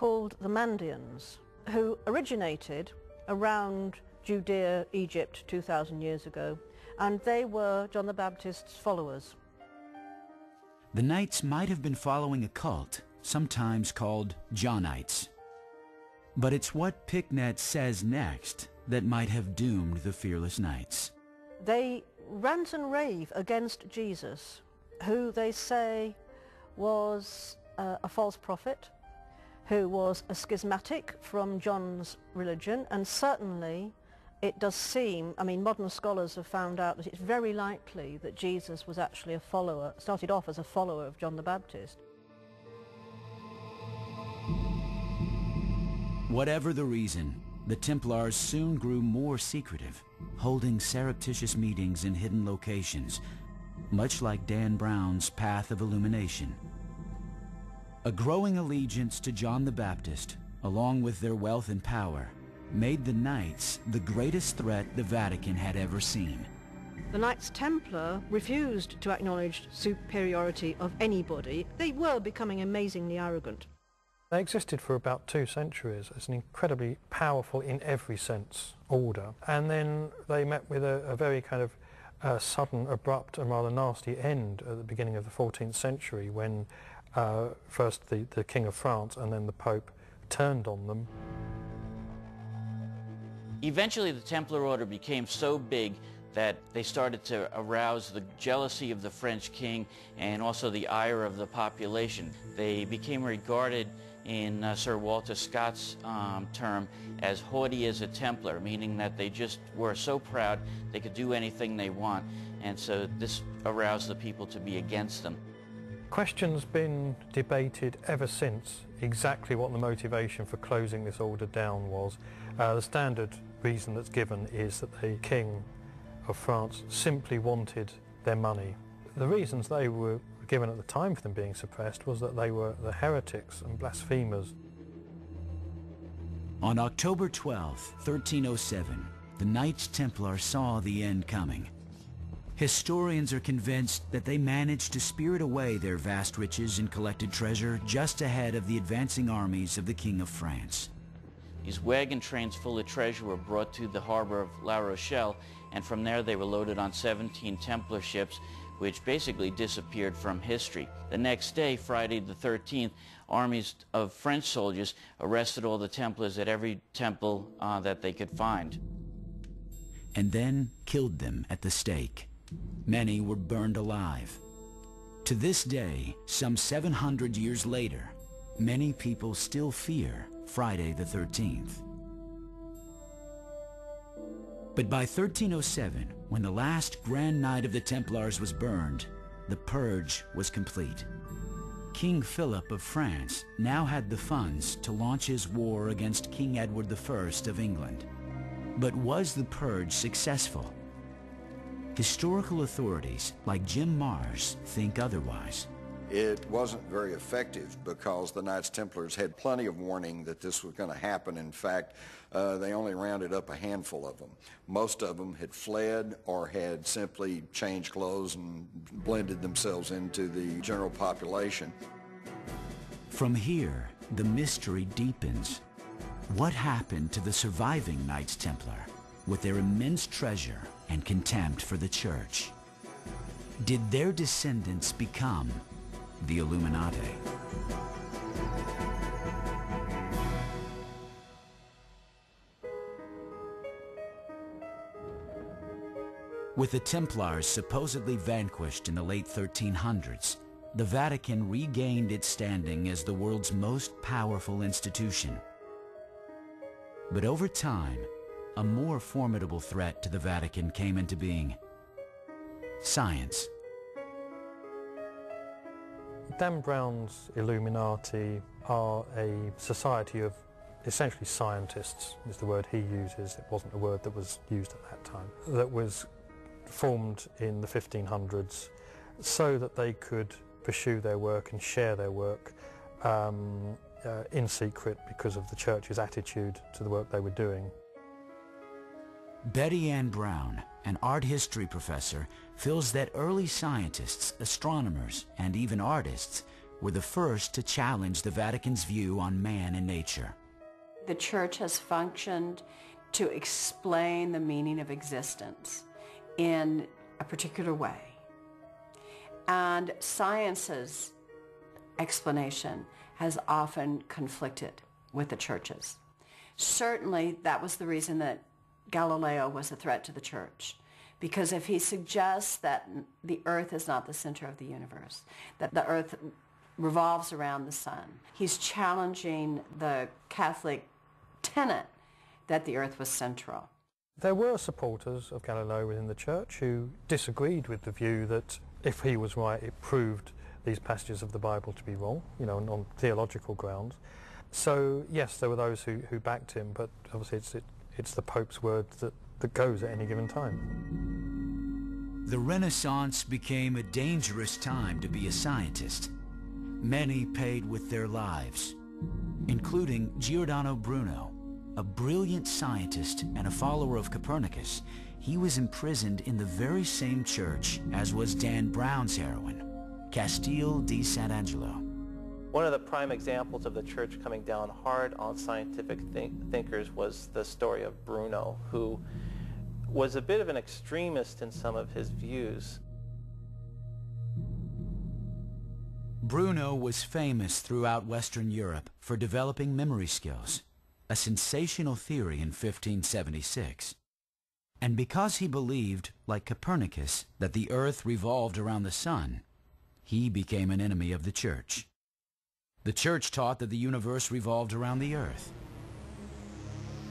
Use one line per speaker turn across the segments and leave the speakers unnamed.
called the Mandeans, who originated around Judea, Egypt, 2,000 years ago, and they were John the Baptist's followers.
The Knights might have been following a cult, sometimes called Johnites. But it's what Picknett says next that might have doomed the fearless Knights.
They rant and rave against Jesus, who they say was a false prophet, who was a schismatic from John's religion, and certainly it does seem, I mean, modern scholars have found out that it's very likely that Jesus was actually a follower, started off as a follower of John the Baptist.
Whatever the reason, the Templars soon grew more secretive, holding surreptitious meetings in hidden locations, much like Dan Brown's path of illumination. A growing allegiance to John the Baptist, along with their wealth and power, made the Knights the greatest threat the Vatican had ever seen.
The Knights Templar refused to acknowledge superiority of anybody. They were becoming amazingly arrogant.
They existed for about 2 centuries as an incredibly powerful, in every sense, order. And then they met with a very kind of sudden, abrupt and rather nasty end at the beginning of the 14th century when first the King of France and then the Pope turned on them.
Eventually the Templar Order became so big that they started to arouse the jealousy of the French king and also the ire of the population. They became regarded in Sir Walter Scott's term as haughty as a Templar, meaning that they just were so proud they could do anything they want, and so this aroused the people to be against them.
Question's been debated ever since exactly what the motivation for closing this order down was. The standard reason that's given is that the King of France simply wanted their money. The reasons they were given at the time for them being suppressed was that they were the heretics and blasphemers.
On October 12, 1307, the Knights Templar saw the end coming. Historians are convinced that they managed to spirit away their vast riches and collected treasure just ahead of the advancing armies of the King of France.
These wagon trains full of treasure were brought to the harbor of La Rochelle, and from there they were loaded on 17 Templar ships, which basically disappeared from history. The next day, Friday the 13th, armies of French soldiers arrested all the Templars at every temple that they could find.
And then killed them at the stake. Many were burned alive. To this day, some 700 years later, many people still fear Friday the 13th. But by 1307, when the last Grand Knight of the Templars was burned, the purge was complete. King Philip of France now had the funds to launch his war against King Edward I of England. But was the purge successful? Historical authorities like Jim Marrs think otherwise.
It wasn't very effective because the Knights Templars had plenty of warning that this was going to happen. In fact, they only rounded up a handful of them. Most of them had fled or had simply changed clothes and blended themselves into the general population.
From here, the mystery deepens. What happened to the surviving Knights Templar with their immense treasure and contempt for the Church? Did their descendants become the Illuminati? With the Templars supposedly vanquished in the late 1300s, the Vatican regained its standing as the world's most powerful institution. But over time, a more formidable threat to the Vatican came into being: science.
Dan Brown's Illuminati are a society of essentially scientists, is the word he uses. It wasn't a word that was used at that time. That was formed in the 1500s so that they could pursue their work and share their work in secret because of the Church's attitude to the work they were doing.
Betty Ann Brown, an art history professor, feels that early scientists, astronomers, and even artists were the first to challenge the Vatican's view on man and nature.
The Church has functioned to explain the meaning of existence in a particular way. And science's explanation has often conflicted with the Church's. Certainly, that was the reason that Galileo was a threat to the Church. Because if he suggests that the earth is not the center of the universe, that the earth revolves around the sun, he's challenging the Catholic tenet that the earth was central.
There were supporters of Galileo within the Church who disagreed with the view that if he was right, it proved these passages of the Bible to be wrong, on theological grounds. So yes, there were those who backed him, but obviously it's the Pope's word that goes at any given time.
The Renaissance became a dangerous time to be a scientist. Many paid with their lives, including Giordano Bruno, a brilliant scientist and a follower of Copernicus. He was imprisoned in the very same church as was Dan Brown's heroine, Castel di Sant'Angelo.
One of the prime examples of the Church coming down hard on scientific thinkers was the story of Bruno, who was a bit of an extremist in some of his views.
Bruno was famous throughout Western Europe for developing memory skills, a sensational theory in 1576. And because he believed, like Copernicus, that the earth revolved around the sun, he became an enemy of the Church. The Church taught that the universe revolved around the earth.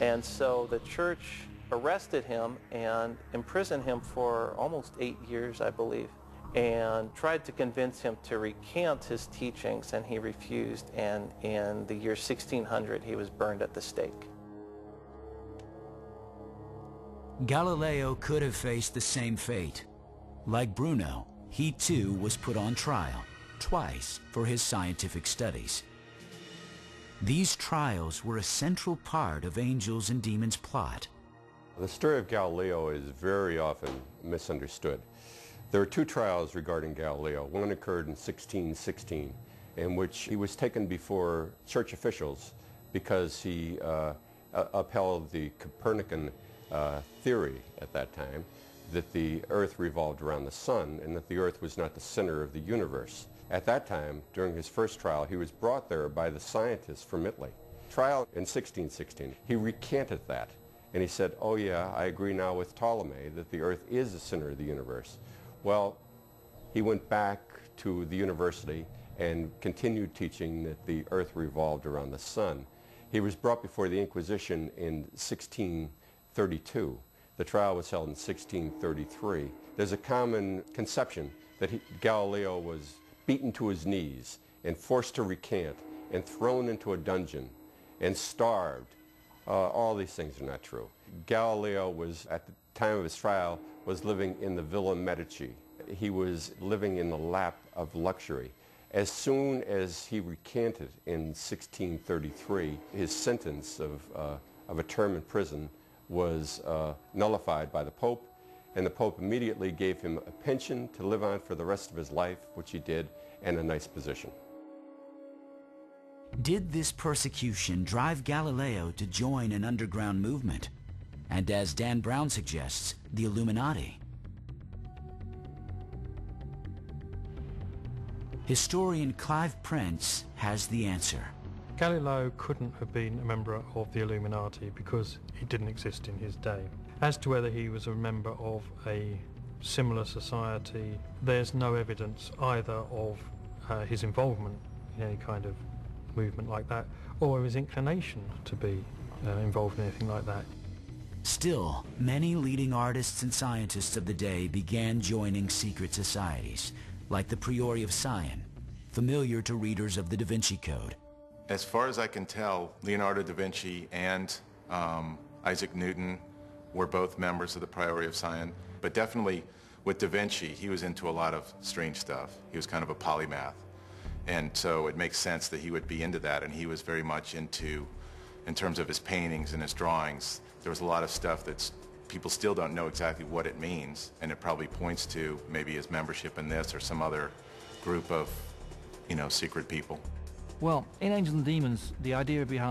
And so the Church arrested him and imprisoned him for almost 8 years, I believe, and tried to convince him to recant his teachings, and he refused, and in the year 1600 he was burned at the stake.
Galileo could have faced the same fate. Like Bruno, he too was put on trial, twice, for his scientific studies. These trials were a central part of angels and demons' plot.
The story of Galileo is very often misunderstood. There are two trials regarding Galileo. One occurred in 1616, in which he was taken before church officials because he upheld the Copernican theory at that time, that the earth revolved around the sun and that the earth was not the center of the universe. At that time, during his first trial, he was brought there by the scientists from Italy. Trial in 1616, he recanted that, and he said, oh yeah, I agree now with Ptolemy that the earth is the center of the universe. Well, he went back to the university and continued teaching that the earth revolved around the sun. He was brought before the Inquisition in 1632. The trial was held in 1633. There's a common conception that Galileo was beaten to his knees and forced to recant and thrown into a dungeon and starved. All these things are not true. Galileo was, at the time of his trial, was living in the Villa Medici. He was living in the lap of luxury. As soon as he recanted in 1633, his sentence of a term in prison was nullified by the Pope, and the Pope immediately gave him a pension to live on for the rest of his life, which he did, and a nice position.
Did this persecution drive Galileo to join an underground movement? And as Dan Brown suggests, the Illuminati? Historian Clive Prince has the answer.
Galileo couldn't have been a member of the Illuminati because it didn't exist in his day. As to whether he was a member of a similar society, there's no evidence either of his involvement in any kind of movement like that, or his inclination to be involved in anything like that.
Still, many leading artists and scientists of the day began joining secret societies, like the Priori of Sion, familiar to readers of the Da Vinci Code.
As far as I can tell, Leonardo da Vinci and Isaac Newton were both members of the Priori of Sion, but definitely with da Vinci, he was into a lot of strange stuff. He was kind of a polymath. And so it makes sense that he would be into that, and he was very much into, in terms of his paintings and his drawings, there was a lot of stuff that people still don't know exactly what it means, and it probably points to maybe his membership in this or some other group of, secret people.
Well, in Angels and Demons, the idea behind